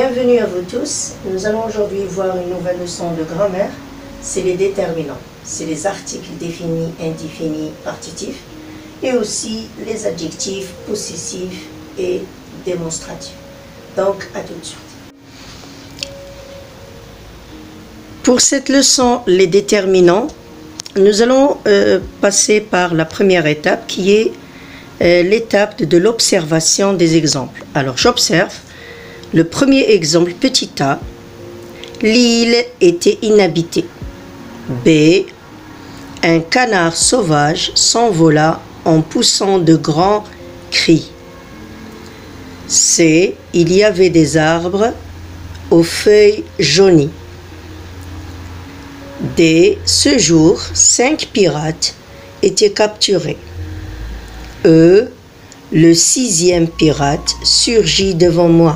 Bienvenue à vous tous. Nous allons aujourd'hui voir une nouvelle leçon de grammaire. C'est les déterminants. C'est les articles définis, indéfinis, partitifs et aussi les adjectifs possessifs et démonstratifs. Donc, à tout de suite. Pour cette leçon, les déterminants, nous allons passer par la première étape qui est l'étape de l'observation des exemples. Alors, j'observe le premier exemple, petit a, l'île était inhabitée. B, un canard sauvage s'envola en poussant de grands cris. C, il y avait des arbres aux feuilles jaunies. D, ce jour, 5 pirates étaient capturés. E, le 6e pirate surgit devant moi.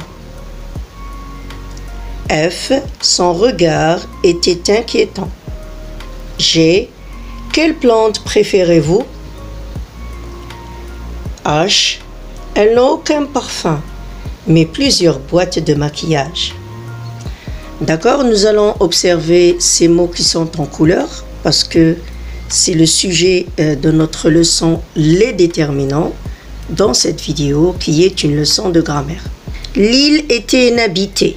F, son regard était inquiétant. G, quelle plante préférez-vous? H, elle n'a aucun parfum, mais plusieurs boîtes de maquillage. D'accord, nous allons observer ces mots qui sont en couleur parce que c'est le sujet de notre leçon les déterminants dans cette vidéo qui est une leçon de grammaire. L'île était inhabitée.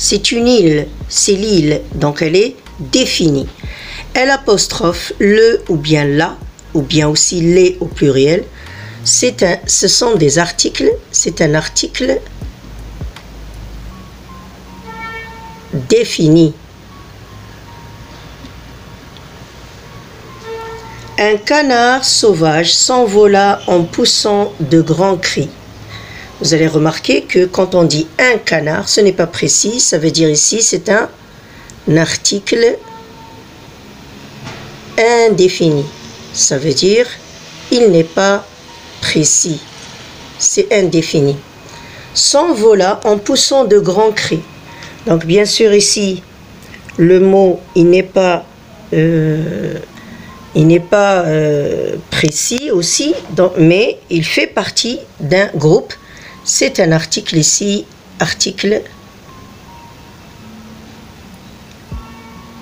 C'est une île, c'est l'île, donc elle est définie. L apostrophe, le ou bien la, ou bien aussi les au pluriel, ce sont des articles, c'est un article défini. Un canard sauvage s'envola en poussant de grands cris. Vous allez remarquer que quand on dit un canard, ce n'est pas précis, ça veut dire ici c'est un article indéfini. Ça veut dire il n'est pas précis, c'est indéfini. S'envola en poussant de grands cris. Donc bien sûr ici, le mot il n'est pas précis aussi, mais il fait partie d'un groupe. C'est un article ici, article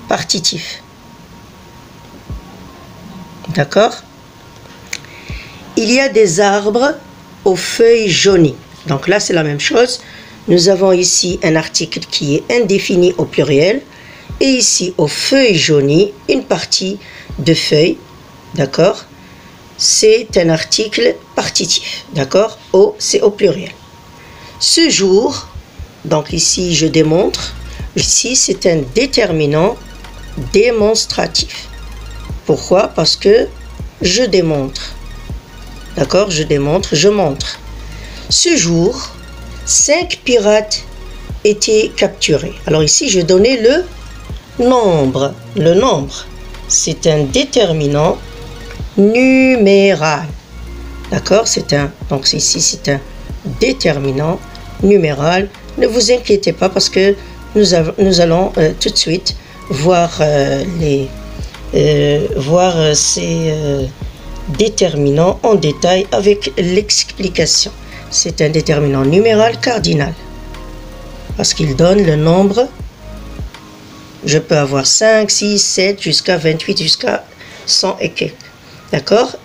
partitif. D'accord? Il y a des arbres aux feuilles jaunies. Donc là, c'est la même chose. Nous avons ici un article qui est indéfini au pluriel. Et ici, aux feuilles jaunies, une partie de feuilles. D'accord? C'est un article partitif, d'accord? O, c'est au pluriel. Ce jour, donc ici je démontre, ici c'est un déterminant démonstratif. Pourquoi? Parce que je démontre, d'accord? Je démontre, je montre. Ce jour, 5 pirates étaient capturés. Alors ici je donnais le nombre. Le nombre, c'est un déterminant numéral. D'accord, donc ici c'est un déterminant numéral. Ne vous inquiétez pas parce que nous allons tout de suite voir ces déterminants en détail avec l'explication. C'est un déterminant numéral cardinal parce qu'il donne le nombre. Je peux avoir 5, 6, 7 jusqu'à 28 jusqu'à 100 et quelques. D'accord?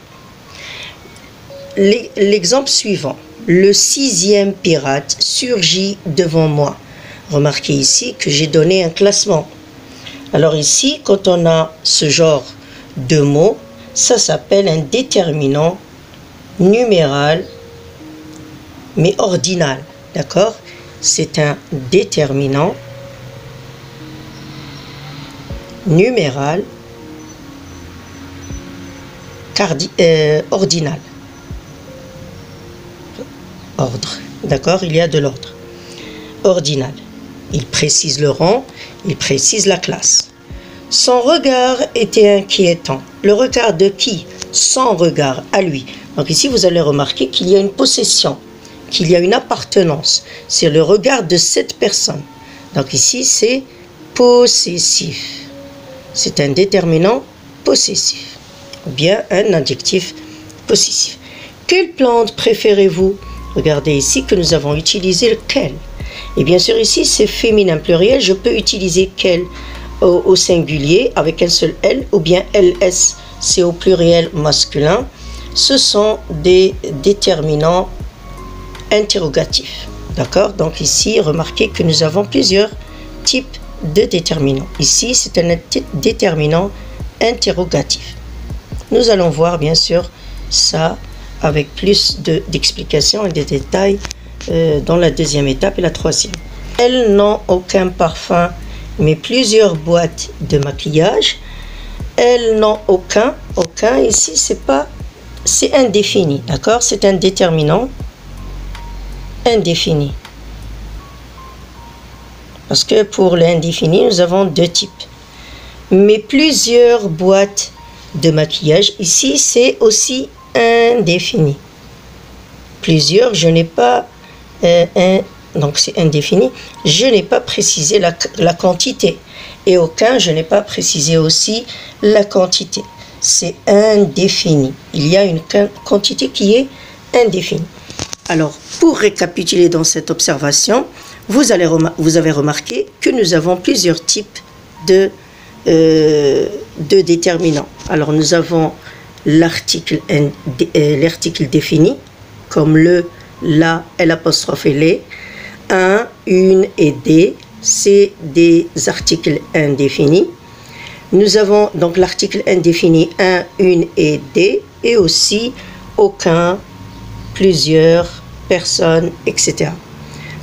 L'exemple suivant. Le 6e pirate surgit devant moi. Remarquez ici que j'ai donné un classement. Alors ici, quand on a ce genre de mots, ça s'appelle un déterminant numéral, mais ordinal. D'accord? C'est un déterminant numéral ordinal. Ordre, d'accord, il y a de l'ordre. Ordinal, il précise le rang, il précise la classe. Son regard était inquiétant. Le regard de qui? Son regard à lui. Donc ici vous allez remarquer qu'il y a une possession, qu'il y a une appartenance. C'est le regard de cette personne. Donc ici c'est possessif. C'est un déterminant possessif, ou bien un adjectif possessif. Quelle plante préférez-vous? Regardez ici que nous avons utilisé le quel. Et bien sûr, ici, c'est féminin pluriel. Je peux utiliser quel au singulier avec un seul L, ou bien LS, c'est au pluriel masculin. Ce sont des déterminants interrogatifs. D'accord? Donc ici, remarquez que nous avons plusieurs types de déterminants. Ici, c'est un déterminant interrogatif. Nous allons voir bien sûr ça avec plus d'explications et de détails dans la deuxième étape et la troisième. Elles n'ont aucun parfum, mais plusieurs boîtes de maquillage. Elles n'ont aucun ici, c'est indéfini, d'accord? C'est un déterminant indéfini. Parce que pour l'indéfini, nous avons deux types. Mais plusieurs boîtes de maquillage, ici, c'est aussi indéfini. Plusieurs, je n'ai pas donc c'est indéfini. Je n'ai pas précisé la quantité. Et aucun, je n'ai pas précisé aussi la quantité. C'est indéfini. Il y a une quantité qui est indéfinie. Alors, pour récapituler dans cette observation, vous avez remarqué que nous avons plusieurs types de déterminants. Alors, nous avons l'article défini, comme le, la, l'apostrophe et les, un, une et des, c'est des articles indéfinis. Nous avons donc l'article indéfini un, une et des, et aussi aucun, plusieurs, personnes, etc.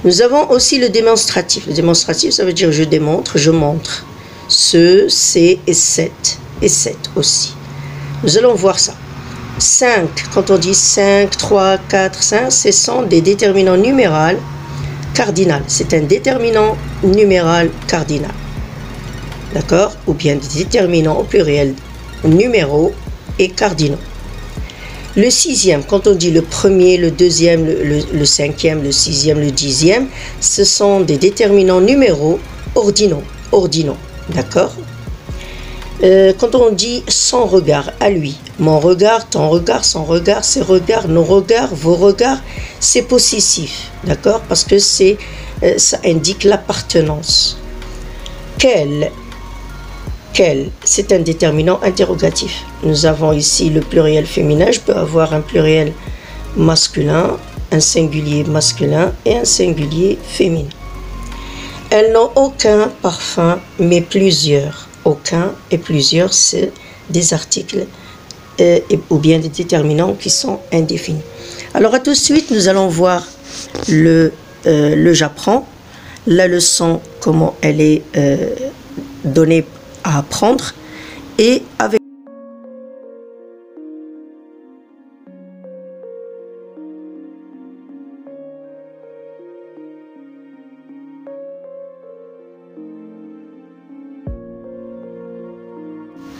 Nous avons aussi le démonstratif. Le démonstratif, ça veut dire je démontre, je montre. Ce, c'est et cette aussi. Nous allons voir ça. 5, quand on dit 5, 3, 4, 5, ce sont des déterminants numéraux cardinaux. C'est un déterminant numéral cardinal. D'accord? Ou bien des déterminants au pluriel numéros et cardinaux. Le sixième, quand on dit le premier, le deuxième, le cinquième, le sixième, le dixième, ce sont des déterminants numéraux ordinaux. D'accord? Quand on dit son regard, à lui, mon regard, ton regard, son regard, ses regards, nos regards, vos regards, c'est possessif. D'accord? Parce que ça indique l'appartenance. Quel, c'est un déterminant interrogatif. Nous avons ici le pluriel féminin. Je peux avoir un pluriel masculin, un singulier masculin et un singulier féminin. Elles n'ont aucun parfum, mais plusieurs. Aucun et plusieurs, c'est des articles ou bien des déterminants qui sont indéfinis. Alors, à tout de suite, nous allons voir le j'apprends, la leçon, comment elle est donnée à apprendre, et avec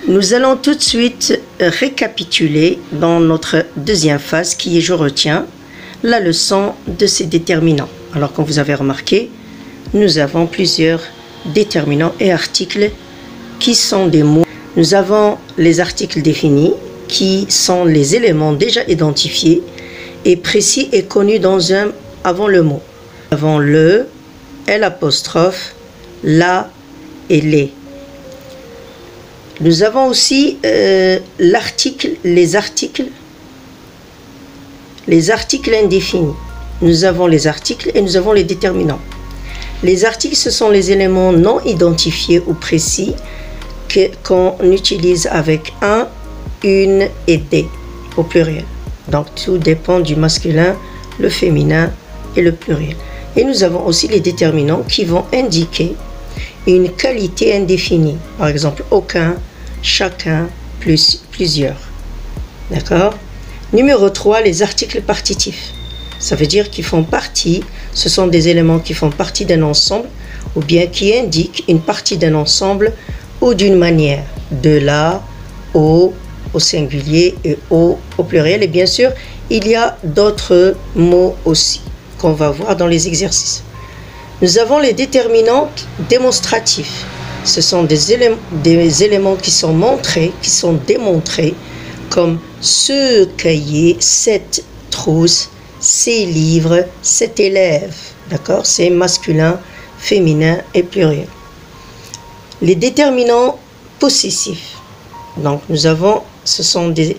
nous allons tout de suite récapituler dans notre deuxième phase qui est je retiens la leçon de ces déterminants. Alors, comme vous avez remarqué, nous avons plusieurs déterminants et articles qui sont des mots. Nous avons les articles définis qui sont les éléments déjà identifiés et précis et connus dans avant le mot. Avant le, l'apostrophe, la et les. Nous avons aussi l'article, les articles indéfinis. Nous avons les articles et nous avons les déterminants. Les articles, ce sont les éléments non identifiés ou précis qu'on utilise avec un, une et des au pluriel. Donc tout dépend du masculin, le féminin et le pluriel. Et nous avons aussi les déterminants qui vont indiquer une qualité indéfinie. Par exemple, aucun, chacun, plusieurs. D'accord? Numéro 3, les articles partitifs. Ça veut dire qu'ils font partie, ce sont des éléments qui font partie d'un ensemble ou bien qui indiquent une partie d'un ensemble ou d'une manière, de la, au singulier et au pluriel. Et bien sûr, il y a d'autres mots aussi qu'on va voir dans les exercices. Nous avons les déterminants démonstratifs. Ce sont des éléments qui sont montrés, qui sont démontrés, comme ce cahier, cette trousse, ces livres, cet élève. D'accord? C'est masculin, féminin et pluriel. Les déterminants possessifs. Donc nous avons, ce sont des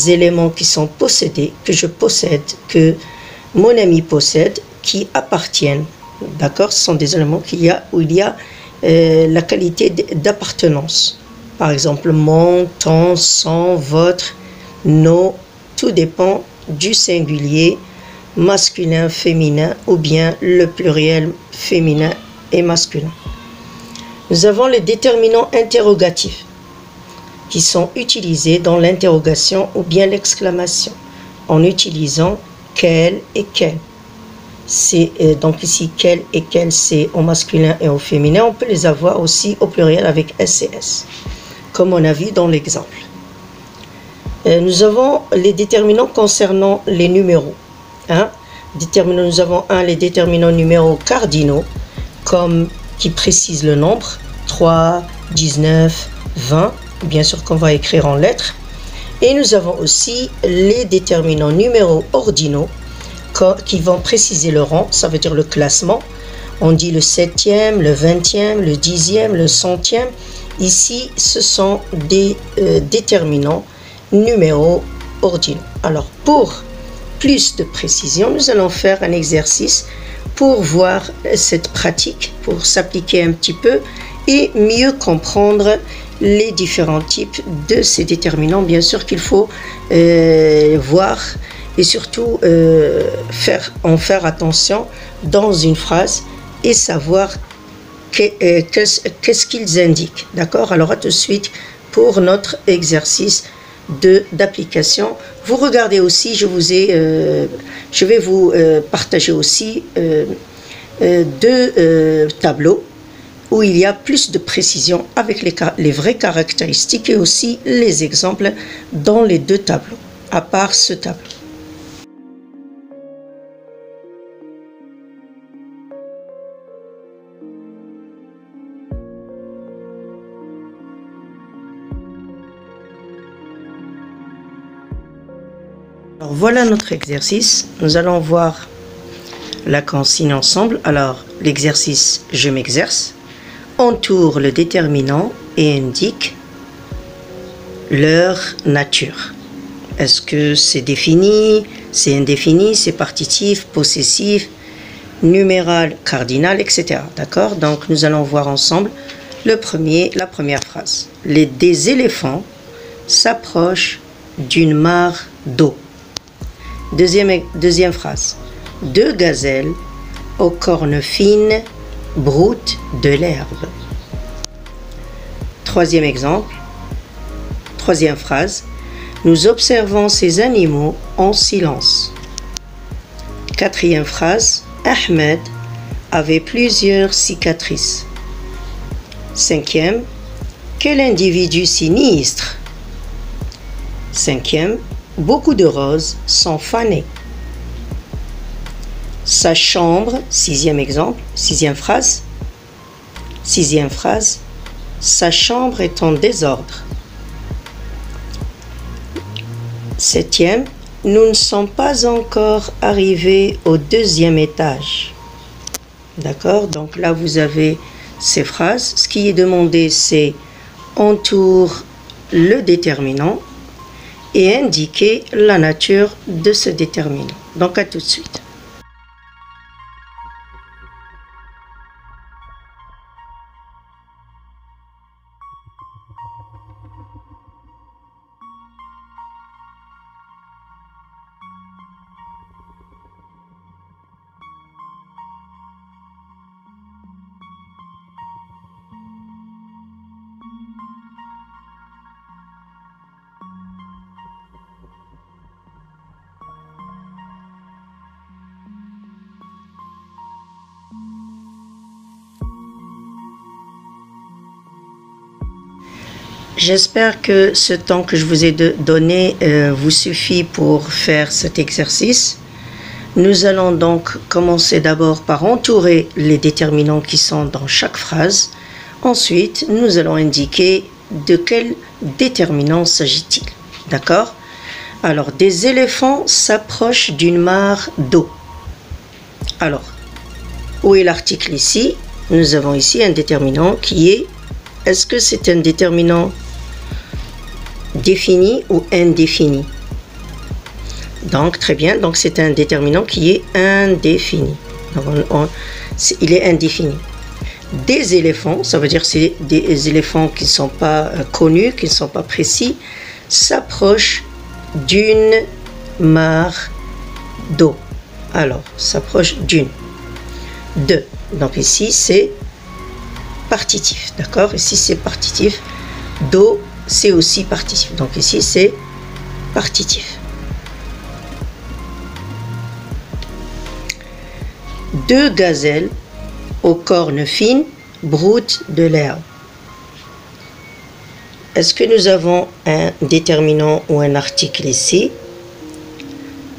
éléments qui sont possédés, que je possède, que mon ami possède, qui appartiennent. D'accord? Ce sont des éléments où il y a la qualité d'appartenance. Par exemple, mon, ton, son, votre, nos, tout dépend du singulier masculin, féminin ou bien le pluriel féminin et masculin. Nous avons les déterminants interrogatifs qui sont utilisés dans l'interrogation ou bien l'exclamation en utilisant quel et quel. Donc ici quel et quel, c'est au masculin et au féminin. On peut les avoir aussi au pluriel avec S et S, comme on a vu dans l'exemple. Nous avons les déterminants concernant les numéros. Nous avons les déterminants numéros cardinaux, qui précisent le nombre, 3, 19, 20, bien sûr qu'on va écrire en lettres. Et nous avons aussi les déterminants numéros ordinaux, qui vont préciser le rang, ça veut dire le classement. On dit le 7e, le 20e, le 10e, le 100e. Ici, ce sont des déterminants numéros ordinaux. Alors, pour plus de précision, nous allons faire un exercice pour voir cette pratique, pour s'appliquer un petit peu et mieux comprendre les différents types de ces déterminants. Bien sûr qu'il faut voir et surtout en faire attention dans une phrase et savoir qu'est-ce qu'ils indiquent. D'accord? Alors à tout de suite pour notre exercice d'application. Vous regardez aussi, je vais vous partager aussi deux tableaux où il y a plus de précision avec les vraies caractéristiques et aussi les exemples dans les deux tableaux, à part ce tableau. Alors voilà notre exercice. Nous allons voir la consigne ensemble. Alors l'exercice « Je m'exerce » entoure le déterminant et indique leur nature. Est-ce que c'est défini, c'est indéfini, c'est partitif, possessif, numéral, cardinal, etc. D'accord? Donc nous allons voir ensemble la première phrase. Des éléphants s'approchent d'une mare d'eau. Deuxième phrase. Deux gazelles aux cornes fines broutent de l'herbe. Troisième exemple. Troisième phrase. Nous observons ces animaux en silence. Quatrième phrase. Ahmed avait plusieurs cicatrices. Cinquième. Quel individu sinistre. Cinquième. Beaucoup de roses sont fanées. Sa chambre, sixième phrase. Sixième phrase. Sa chambre est en désordre. Septième. Nous ne sommes pas encore arrivés au deuxième étage. D'accord? Donc là, vous avez ces phrases. Ce qui est demandé, c'est entoure le déterminant et indiquer la nature de ce déterminant. Donc à tout de suite. J'espère que ce temps que je vous ai donné vous suffit pour faire cet exercice. Nous allons donc commencer d'abord par entourer les déterminants qui sont dans chaque phrase. Ensuite, nous allons indiquer de quel déterminant s'agit-il. D'accord? Alors, des éléphants s'approchent d'une mare d'eau. Alors, Où est l'article ici? Nous avons ici un déterminant qui est-ce que c'est un déterminant défini ou indéfini? Donc, très bien, donc c'est un déterminant qui est indéfini. Donc, il est indéfini. Des éléphants, ça veut dire c'est des éléphants qui ne sont pas connus, qui ne sont pas précis, s'approchent d'une mare d'eau. Alors, s'approche d'une. De. Donc ici, c'est partitif. D'accord? Ici, c'est partitif. D'eau, c'est aussi partitif. Donc ici, c'est partitif. Deux gazelles aux cornes fines broutent de l'herbe. Est-ce que nous avons un déterminant ou un article ici?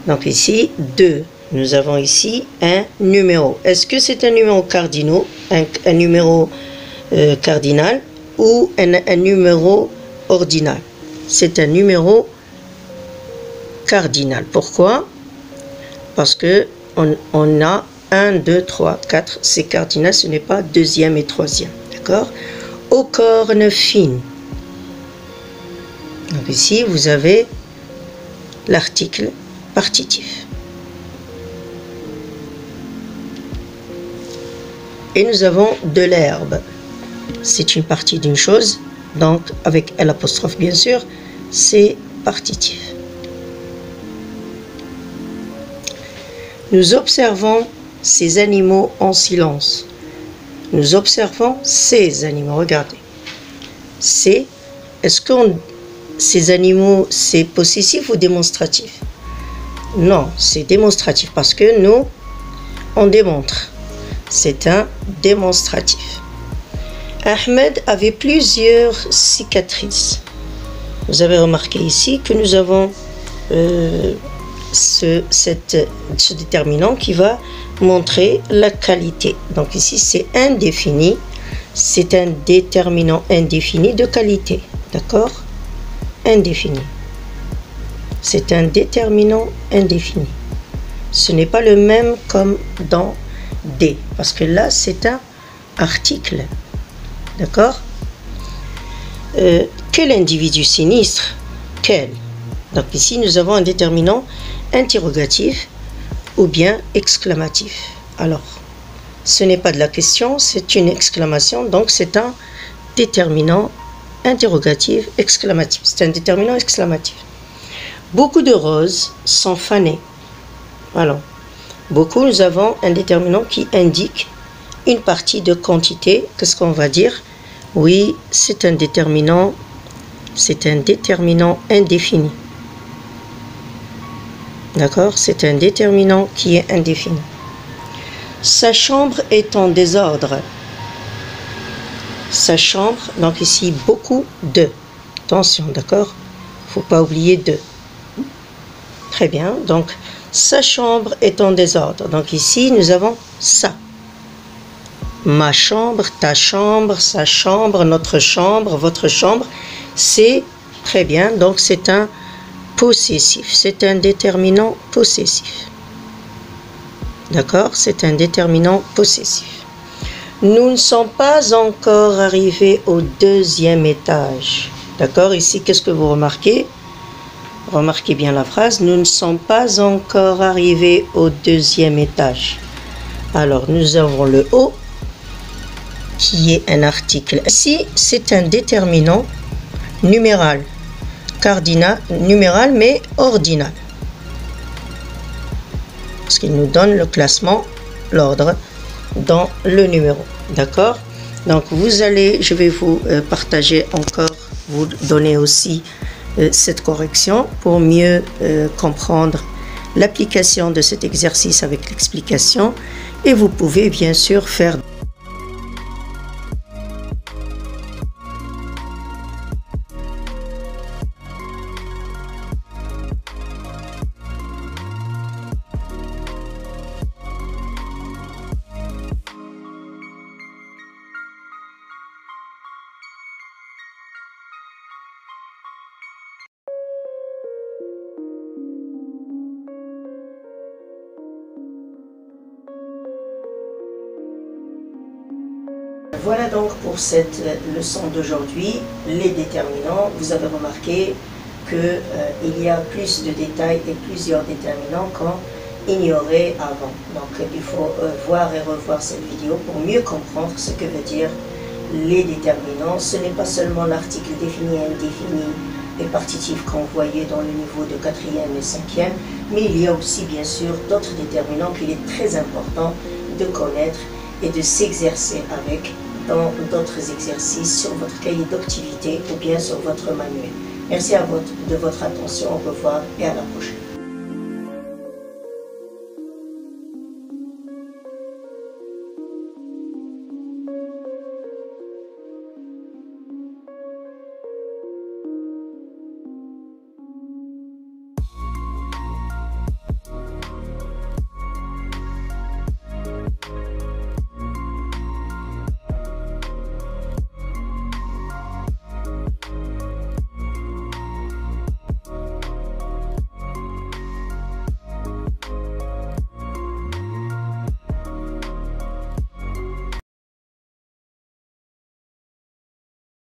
Donc ici, 2. Nous avons ici un numéro. Est-ce que c'est un numéro cardinal, un numéro cardinal ou un numéro ordinal? C'est un numéro cardinal. Pourquoi? Parce que on a 1, 2, 3, 4. C'est cardinal, ce n'est pas deuxième et troisième. D'accord? Aux cornes fines. Donc ici, vous avez l'article partitif. Et nous avons de l'herbe. C'est une partie d'une chose, donc avec l'apostrophe bien sûr, c'est partitif. Nous observons ces animaux en silence. Nous observons ces animaux, regardez. Est-ce que ces animaux, c'est possessif ou démonstratif? Non, c'est démonstratif parce que nous, on démontre. C'est un démonstratif. Ahmed avait plusieurs cicatrices. Vous avez remarqué ici que nous avons ce déterminant qui va montrer la qualité. Donc ici, c'est indéfini. C'est un déterminant indéfini de qualité. D'accord? Indéfini. C'est un déterminant indéfini. Ce n'est pas le même comme dans D, parce que là, c'est un article. D'accord? Quel individu sinistre? Quel? Donc ici, nous avons un déterminant interrogatif ou bien exclamatif. Alors, ce n'est pas de la question, c'est une exclamation, donc c'est un déterminant interrogatif exclamatif. C'est un déterminant exclamatif. Beaucoup de roses sont fanées. Alors, beaucoup, nous avons un déterminant qui indique une partie de quantité. Qu'est-ce qu'on va dire? Oui, c'est un déterminant indéfini. D'accord? C'est un déterminant qui est indéfini. Sa chambre est en désordre. Sa chambre, donc ici, beaucoup de. Attention, d'accord? Il ne faut pas oublier de. Très bien, donc sa chambre est en désordre. Donc ici, nous avons ça. Ma chambre, ta chambre, sa chambre, notre chambre, votre chambre. C'est très bien, donc c'est un possessif. C'est un déterminant possessif. D'accord? C'est un déterminant possessif. Nous ne sommes pas encore arrivés au deuxième étage. D'accord? Ici, qu'est-ce que vous remarquez? Remarquez bien la phrase. Nous ne sommes pas encore arrivés au deuxième étage. Alors, nous avons le O qui est un article. Ici, c'est un déterminant numéral. Cardinal, numéral, mais ordinal. Parce qu'il nous donne le classement, l'ordre dans le numéro. D'accord? Donc, je vais vous partager encore, vous donner aussi cette correction pour mieux comprendre l'application de cet exercice avec l'explication. Et vous pouvez bien sûr faire Voilà donc pour cette leçon d'aujourd'hui, les déterminants. Vous avez remarqué qu'il y a plus de détails et plusieurs déterminants qu'on ignorait avant. Donc il faut voir et revoir cette vidéo pour mieux comprendre ce que veut dire les déterminants. Ce n'est pas seulement l'article défini et indéfini et partitif qu'on voyait dans le niveau de 4e et 5e, mais il y a aussi bien sûr d'autres déterminants qu'il est très important de connaître et de s'exercer avec dans d'autres exercices sur votre cahier d'activité ou bien sur votre manuel. Merci de votre attention, au revoir et à la prochaine.